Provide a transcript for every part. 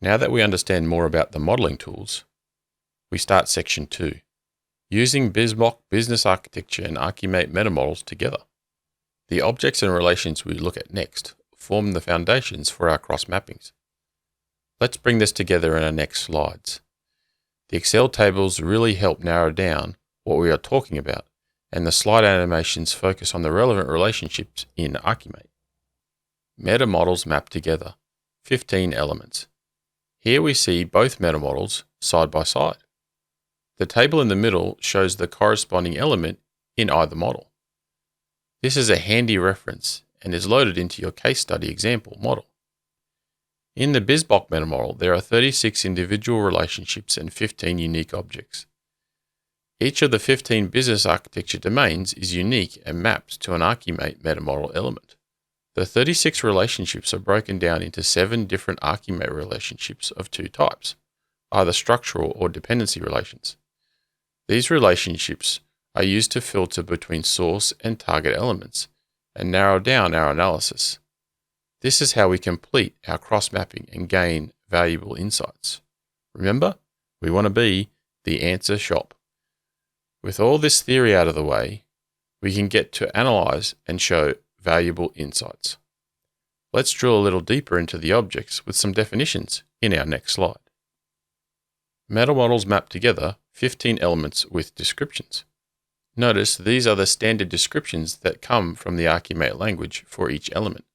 Now that we understand more about the modeling tools, we start section 2, using BizMock Business Architecture and Archimate MetaModels together. The objects and relations we look at next form the foundations for our cross mappings. Let's bring this together in our next slides. The Excel tables really help narrow down what we are talking about, and the slide animations focus on the relevant relationships in Archimate. MetaModels map together 15 elements. Here we see both MetaModels side by side. The table in the middle shows the corresponding element in either model. This is a handy reference and is loaded into your case study example model. In the BizMock MetaModel, there are 36 individual relationships and 15 unique objects. Each of the 15 business architecture domains is unique and maps to an Archimate MetaModel element. The 36 relationships are broken down into 7 different Archimate relationships of 2 types, either structural or dependency relations. These relationships are used to filter between source and target elements and narrow down our analysis. This is how we complete our cross-mapping and gain valuable insights. Remember, we want to be the answer shop. With all this theory out of the way, we can get to analyze and show valuable insights. Let's drill a little deeper into the objects with some definitions in our next slide. MetaModels map together 15 elements with descriptions. Notice these are the standard descriptions that come from the Archimate language for each element.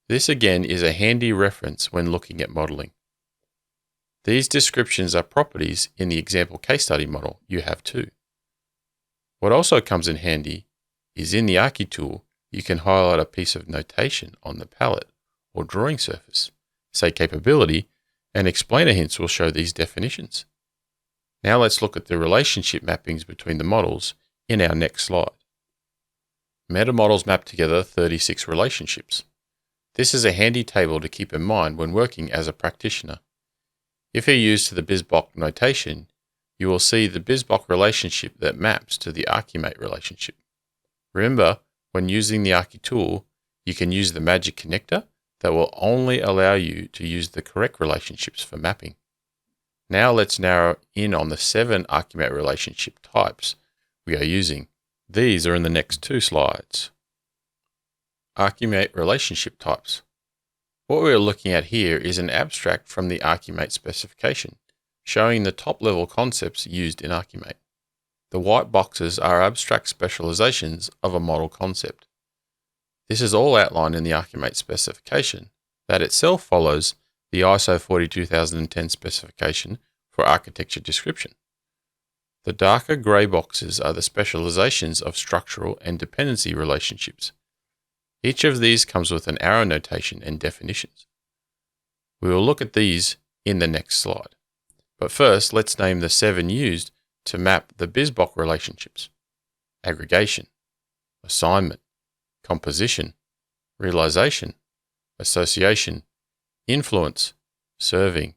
This again is a handy reference when looking at modeling. These descriptions are properties in the example case study model you have too. What also comes in handy is in the Archi tool, you can highlight a piece of notation on the palette or drawing surface, say capability, and explainer hints will show these definitions. Now let's look at the relationship mappings between the models in our next slide. MetaModels map together 36 relationships. This is a handy table to keep in mind when working as a practitioner. If you're used to the BizMock notation, you will see the BizMock relationship that maps to the Archimate relationship. Remember, when using the Archi tool, you can use the magic connector that will only allow you to use the correct relationships for mapping. Now let's narrow in on the 7 Archimate relationship types we are using. These are in the next 2 slides. Archimate relationship types. What we are looking at here is an abstract from the Archimate specification, showing the top-level concepts used in Archimate. The white boxes are abstract specializations of a model concept. This is all outlined in the Archimate specification that itself follows the ISO 42010 specification for architecture description. The darker grey boxes are the specializations of structural and dependency relationships. Each of these comes with an arrow notation and definitions. We will look at these in the next slide. But first, let's name the 7 used to map the BizMock relationships: aggregation, assignment, composition, realization, association, influence, serving,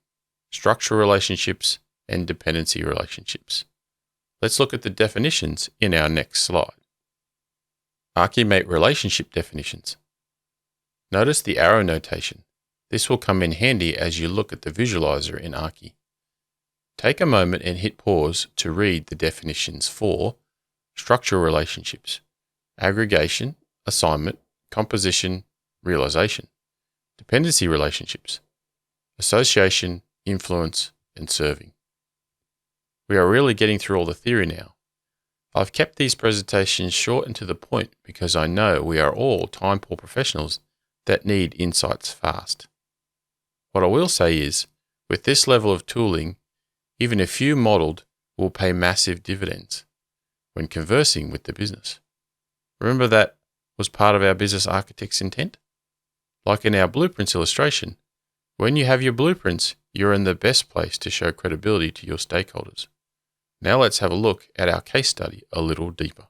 structural relationships, and dependency relationships. Let's look at the definitions in our next slide. Archimate relationship definitions. Notice the arrow notation. This will come in handy as you look at the visualizer in Archi. Take a moment and hit pause to read the definitions for structural relationships: aggregation, assignment, composition, realization; dependency relationships: association, influence, and serving. We are really getting through all the theory now. I've kept these presentations short and to the point because I know we are all time-poor professionals that need insights fast. What I will say is, with this level of tooling, even a few modeled will pay massive dividends when conversing with the business. Remember that was part of our business architect's intent? Like in our blueprints illustration, when you have your blueprints, you're in the best place to show credibility to your stakeholders. Now let's have a look at our case study a little deeper.